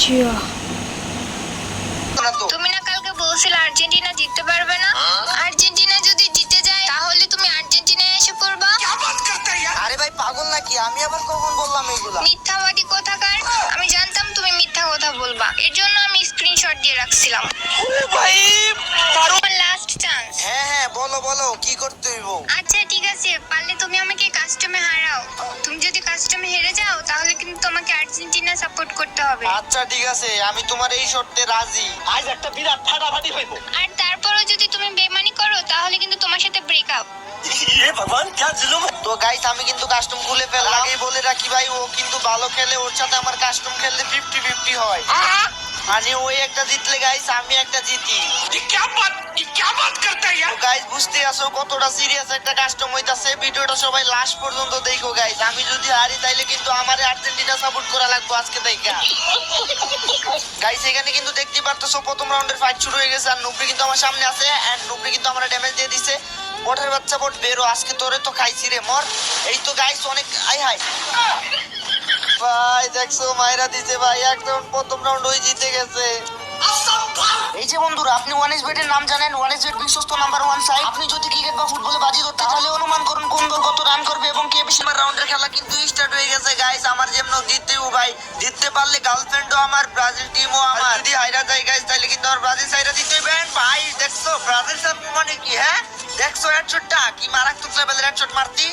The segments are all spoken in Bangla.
জিয়া তুমি না কালকে বলছিলে আর্জেন্টিনা জিততে পারবে না? আর্জেন্টিনা যদি জিতে যায় তাহলে তুমি আর্জেন্টিনায় এসে পড়বা। আরে ভাই পাগল নাকি? আমি আবার কখন বললাম এইগুলা? মিথ্যাবাদী কোথাকার। আমি জানতাম তুমি মিথ্যা কথা বলবা, এর জন্য আমি স্ক্রিনশট দিয়ে রাখছিলাম। ভাই লাস্ট চান্স। হ্যাঁ বলো বলো, কি করতে হইব? আচ্ছা ঠিক আছে, পারলে তুমি আমাকে কাস্টমে হারাও। তুমি যদি কাস্টমে হেরে যাও তাহলে কিন্তু তোমাকে আর্জেন্টিনা সাপোর্ট করতে হবে। আচ্ছা ঠিক আছে, আমি তোমার এই শর্তে রাজি। আজ একটা বিরাট ফাটাফাটি হইব। আর তারপরও যদি তুমি বেমানি করো তাহলে কিন্তু তোমার সাথে ব্রেকআপ। এ ভগবান কি জুলুম। তো গাইস আমি কিন্তু কাস্টম খুলে ফেললাম। আগেই বলে রাখি ভাই, ও কিন্তু ভালো খেলে, ওর সাথে আমার কাস্টম খেললে 50-50 হয়। মানে ওই একটা জিতলে গাইস আমি একটা জিতি। क्या बात करता है यार? গাইস বুঝতে আসো কতটা সিরিয়াস একটা কাস্টম হইতাছে। ভিডিওটা সবাই লাস্ট পর্যন্ত দেখো গাইস। আমি যদি হারি তাইলে কিন্তু আমারে আর্জেন্টিনা সাপোর্ট করা লাগবে আজকে তাইকা। গাইস এখানে কিন্তু দেখতে পারতেছো প্রথম রাউন্ডের ফাইট শুরু হয়ে গেছে আর নুবরি কিন্তু আমার সামনে আছে এন্ড নুবরি কিন্তু আমরা ড্যামেজ দিয়ে দিছে। বটের বাচ্চা বট বেরো, আজকে তোরে তো খাইছি রে মর। এই তো গাইস অনেক আই হাই ভাই দেখছো মাইরা দিছে ভাই, একদম প্রথম রাউন্ড ওই জিতে গেছে। এই যে বন্ধুরা, আপনি ওয়ান বেটের নাম জানেন? ওয়ান বেট বিশ্বস্ত নাম্বার 1 সাইট। আপনি যদি ক্রিকেট বা ফুটবলে বাজি ধরতে তাহলে অনুমান করুন কোন দল কত রান করবে এবং কে বেশি। রাউন্ডের খেলা কিন্তু স্টার্ট হয়ে গেছে গাইস। আমার যেমন জিততেও ভাই, জিততে পারলে গার্লফ্রেন্ডও আমার, ব্রাজিল টিমও আমার। যদি হাইরা যায় গাইস তাহলে কিন্তু আমার ব্রাজিল সাইডা দিতে হবে। ভাই দেখছো ব্রাজিল সাইড মানে কি? হ্যাঁ দেখছো হেডশটটা কি মারাত্মক লেভেলের হেডশট মারতি।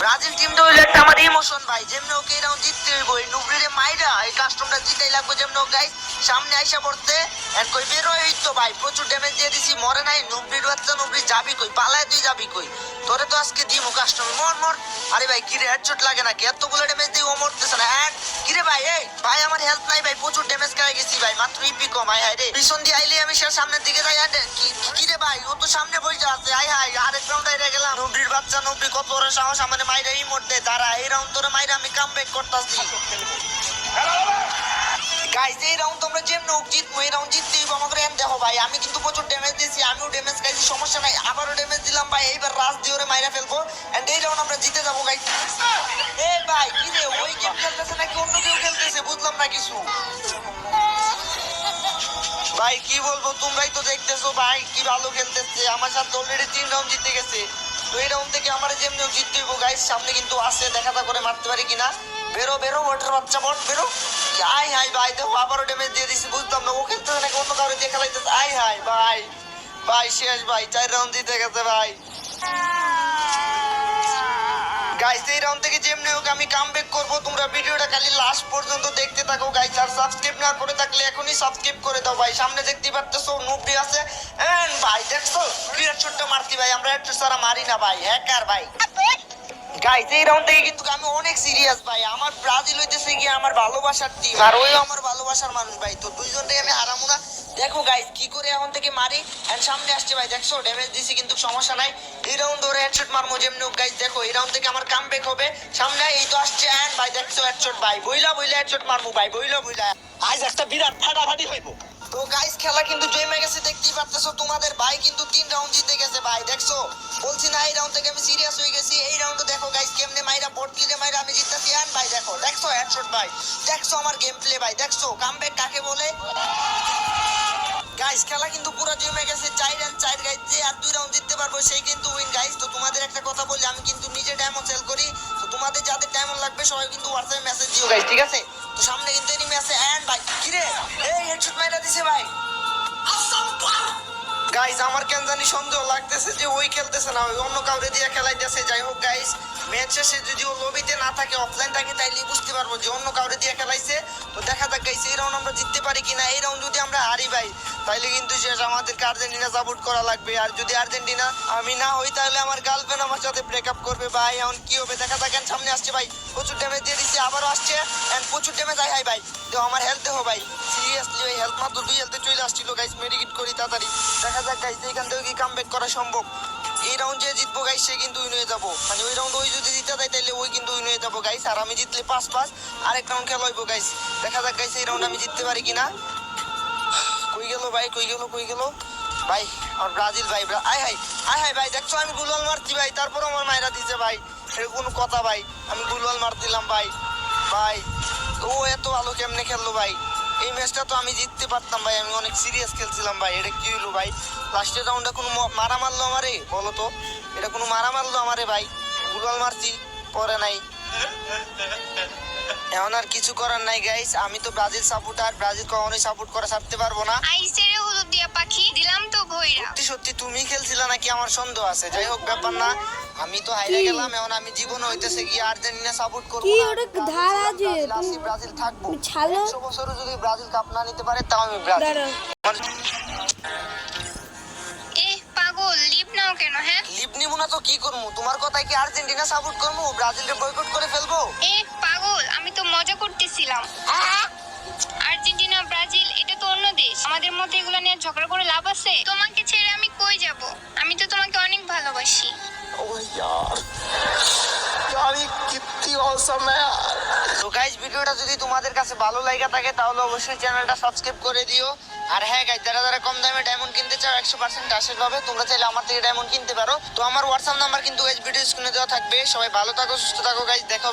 ব্রাজিল টিমটা হইলো একটা আমার ইমোশন ভাই। যেমন ওকে এই রাউন্ড জিততে হইব, এই নুবরিরে মাইরা এই কাস্টমটা জিতেই লাগবে। যেমন গাইস সামনে আইসা পড়তে এন্ড কই বের হই তো ভাই, প্রচুর ড্যামেজ দিয়ে দিছি। মরে নাই নুবরির বাচ্চা, নুবরি যাবি কই? পালায় তুই যাবি কই? তোরে তো আজকে দিমু কাস্টম, মর মর। আরে ভাই কিরে হেডশট লাগে নাকি? এতগুলো ড্যামেজ দিয়ে ও মরতেছে না। এন্ড কিরে ভাই, এই ভাই আমার হেলথ নাই ভাই, প্রচুর ড্যামেজ খাই গেছি ভাই, মাত্র ইপি কম। আই হাই রে, পিছন দিয়ে আইলে আমি সে সামনের দিকে যাই। এন্ড কিরে ভাই ও তো সামনে বইটা আছে। আই হাই আরেক রাউন্ড আইরা গেলাম। নুবরির বাচ্চা নুবরি কত বড় সাহস আমারে মাইরা এই মরতে। দাঁড়া এই রাউন্ড তোরে মাইরা আমি কামব্যাক করতাছি। গাইস এই রাউন্ড তোমরা যেমন হোক জিতবো, এই রাউন্ড জিততেই আমাকে এন্ড দেখো ভাই। আমি কিন্তু প্রচুর ড্যামেজ দিয়েছি, আমিও ড্যামেজ খাইছি, সমস্যা নাই। আবারও ড্যামেজ দিলাম ভাই, এইবার রাশ দিয়ে ওরে মাইরা ফেলবো এন্ড এই রাউন্ড আমরা জিতে যাবো গাইস। এ ভাই কি রে, ওই গেম খেলতেছে নাকি অন্য কেউ খেলতেছে? বুঝলাম না কিছু ভাই। কি বলবো, তোমরাই তো দেখতেছো ভাই কি ভালো খেলতেছে। আমার সাথে অলরেডি 3 রাউন্ড জিতে গেছে। তো এই রাউন্ড থেকে আমার যেমনি জিততে হইব গাইস। সামনে কিন্তু আছে, দেখাতা করে মারতে পারি কিনা। বেরো বেরো ওটার বাচ্চা বট বেরো। আই হাই ভাই দেখো আবারও ড্যামেজ দিয়ে দিছি। বুঝলাম না ও খেলতেছে নাকি অন্য কাউরে দিয়ে খেলাইতেছে। আই হাই ভাই, ভাই শেষ ভাই, 4 রাউন্ড জিতে গেছে ভাই। গাইস এই রাউন্ড থেকে যেমনি হোক আমি কামব্যাক করব। তোমরা ভিডিওটা খালি লাস্ট পর্যন্ত দেখতে থাকো গাইস। আর সাবস্ক্রাইব না করে থাকলে এখনই সাবস্ক্রাইব করে দাও ভাই। সামনে দেখতে পারতেছো নুবরি আছে এন্ড ভাই দেখছো ক্লিয়ার শটটা মারতি ভাই। আমরা একটু সারা মারি না ভাই, হ্যাকার ভাই। গাইস এই রাউন্ড থেকে কিন্তু আমি অনেক সিরিয়াস ভাই। আমার ব্রাজিল হইতেছে গিয়ে আমার ভালোবাসার টিম আর ওই আমার ভালোবাসার মানুষ ভাই। তো দুইজনটাই আমি হারামু না। দেখো গাইস কি করে এখন থেকে মারি এন্ড সামনে আসছে ভাই, দেখছো ড্যামেজ দিছি কিন্তু সমস্যা নাই। এই রাউন্ড ওরে হেডশট মারমু যেমনি গাইস। দেখো এই রাউন্ড থেকে আমার কামব্যাক হবে। সামনে এই তো আসছে এন্ড ভাই দেখছো হেডশট ভাই, বইলা বইলা হেডশট মারমু ভাই, বইলা বইলা। আজ একটা বিরাট ফাটাফাটি হইব। তো গাইস খেলা কিন্তু জমে গেছে, দেখতেই পারতেছো। তোমাদের ভাই কিন্তু 3 রাউন্ড জিতে গেছে ভাই, দেখছো। বলছি না এই রাউন্ড থেকে আমি সিরিয়াস হয়ে গেছি। এই রাউন্ডে দেখো গাইস কেমনে মাইরা বটলিরে মাইরা আমি জিততেছি। এন্ড ভাই দেখো দেখছো হেডশট ভাই, দেখছো আমার গেম প্লে ভাই, দেখছো কামব্যাক কাকে বলে। গাইস খেলা কিন্তু পুরো জমে গেছে। 4 রান 4 গাইস, যে আর 2 রাউন্ড জিততে পারবো সেই কিন্তু উইন গাইস। তো তোমাদের একটা কথা বলি, আমি কিন্তু নিজে ডায়মন্ড সেল করি। তো তোমাদের যাদের ডায়মন্ড লাগবে সবাই কিন্তু হোয়াটসঅ্যাপে মেসেজ দিও গাইস, ঠিক আছে। তো সামনে কিন্তু এনিমি আছে এন্ড ভাই কি রে, এই হেডশট মাইরা দিছে ভাই। গাইস আমার কেন জানি সন্দেহ লাগতেছে যে ওই খেলতেছে না, ওই অন্য কাউরে দিয়ে খেলাইতেছে। যাই হোক গাইস ম্যাচ শেষে যদি ও লবিতে না থাকে, অফলাইন থাকে, তাইলে বুঝতে পারবো যে অন্য কাউরে দিয়ে খেলাইছে। তো দেখা যাক গাইস এই রাউন্ড আমরা জিততে পারি কিনা। এই রাউন্ড যদি আমরা হারি ভাই তাইলে কিন্তু শেষ, আমাদেরকে আর্জেন্টিনা সাপোর্ট করা লাগবে। আর যদি আর্জেন্টিনা আমি না হই তাহলে আমার গার্লফ্রেন্ড আমার সাথে ব্রেকআপ করবে ভাই। এখন কি হবে দেখা যাক। সামনে আসছে ভাই, প্রচুর ড্যামেজ দিয়ে দিচ্ছে, আবারও আসছে এন্ড প্রচুর ড্যামেজ। আই হাই ভাই দেখো আমার হেলথ দেখো ভাই, সিরিয়াসলি ভাই হেলথ মাত্র 2 হেলথে চলে আসছিল গাইস। মেডিকেট করি তাড়াতাড়ি। দেখা যাক গাইস এখান থেকে কি কামব্যাক করা সম্ভব। এই রাউন্ড যে জিতবো গাইস সে কিন্তু উইন হয়ে যাবো। মানে ওই রাউন্ড ওই যদি জিতে দেয় তাহলে ওই কিন্তু উইন হয়ে যাবো গাইস। আর আমি জিতলে 5-5 আরেক রাউন্ড খেলা হইবো গাইস। দেখা যাক গাইস এই রাউন্ড আমি জিততে পারি কিনা। কই গেল ভাই, কই গেল, কই গেল ভাই আর ব্রাজিল ভাই। আই হাই আই হাই ভাই দেখছো আমি গুলওয়াল মারছি ভাই, তারপর আমার মাইরা দিছে ভাই। এটা কোনো কথা ভাই, আমি গুলওয়াল মার দিলাম ভাই। ভাই ও এত ভালো কেমনে খেললো ভাই। এই ম্যাচটা তো আমি জিততে পারতাম ভাই, আমি অনেক সিরিয়াস খেলছিলাম ভাই। এটা কি হলো ভাই? লাস্টের রাউন্ডে কোনো মারা মারলো আমারে? বলো তো, এটা কোনো মারা মারলো আমারে ভাই? গুলাল মারছি, পরে নাই। এখন আর কিছু করার নাই গাইস, আমি তো ব্রাজিল সাপোর্টার, ব্রাজিল কখনোই সাপোর্ট করে ছাড়তে পারবো না। আইসে রে হলুদ দিয়া পাখি, দিলাম তো ভইরা। সত্যি সত্যি তুমি খেলছিলা নাকি আমার সন্দেহ আছে। যাই হোক ব্যাপার না, আমি তো হাইরে গেলাম। এখন আমি জীবনে হইতেছে কি আর্জেন্টিনা সাপোর্ট করবো কি না। ওটা ব্রাজিল ধার ছিলাম, আছে? ব্রাজিল আছি, ব্রাজিল থাকবো। তুমি ছাড়ো। 100 বছরও যদি ব্রাজিল কাপ না নিতে পারে তাও আমি ব্রাজিল। দাঁড়াও। এ পাগল, লিভ নাও কেন? হ্যাঁ, লিভ নিবো না তো কি করবো? তোমার কথায় কি আর্জেন্টিনা সাপোর্ট করবো? ব্রাজিলকে বয়কট করে ফেলবো? এ পাগল, আমি তো মজা করতেছিলাম। আর্জেন্টিনা ব্রাজিল এটা তো অন্য দেশ, আমাদের মধ্যে এগুলো নিয়ে ঝগড়া করে লাভ আছে? তোমাকে ছেড়ে আমি কই যাব? আমি তো তোমাকে অনেক ভালোবাসি। ओह यार यार ये कितनी औसम है यार। তো গাইস, ভিডিওটা যদি তোমাদের কাছে ভালো লাগা থাকে তাহলে অবশ্যই চ্যানেলটা সাবস্ক্রাইব করে দিও। আর হ্যাঁ গাইস, যারা যারা কম দামে ডায়মন্ড কিনতে চাও 100% আশীর্বাদ পাবে, তোমরা চাইলে আমার থেকে ডায়মন্ড কিনতে পারো। তো আমার হোয়াটসঅ্যাপ নাম্বার কিন্তু গাইস ভিডিও স্ক্রিনে দেওয়া থাকবে। সবাই ভালো থাকো, সুস্থ থাকো গাইস, দেখা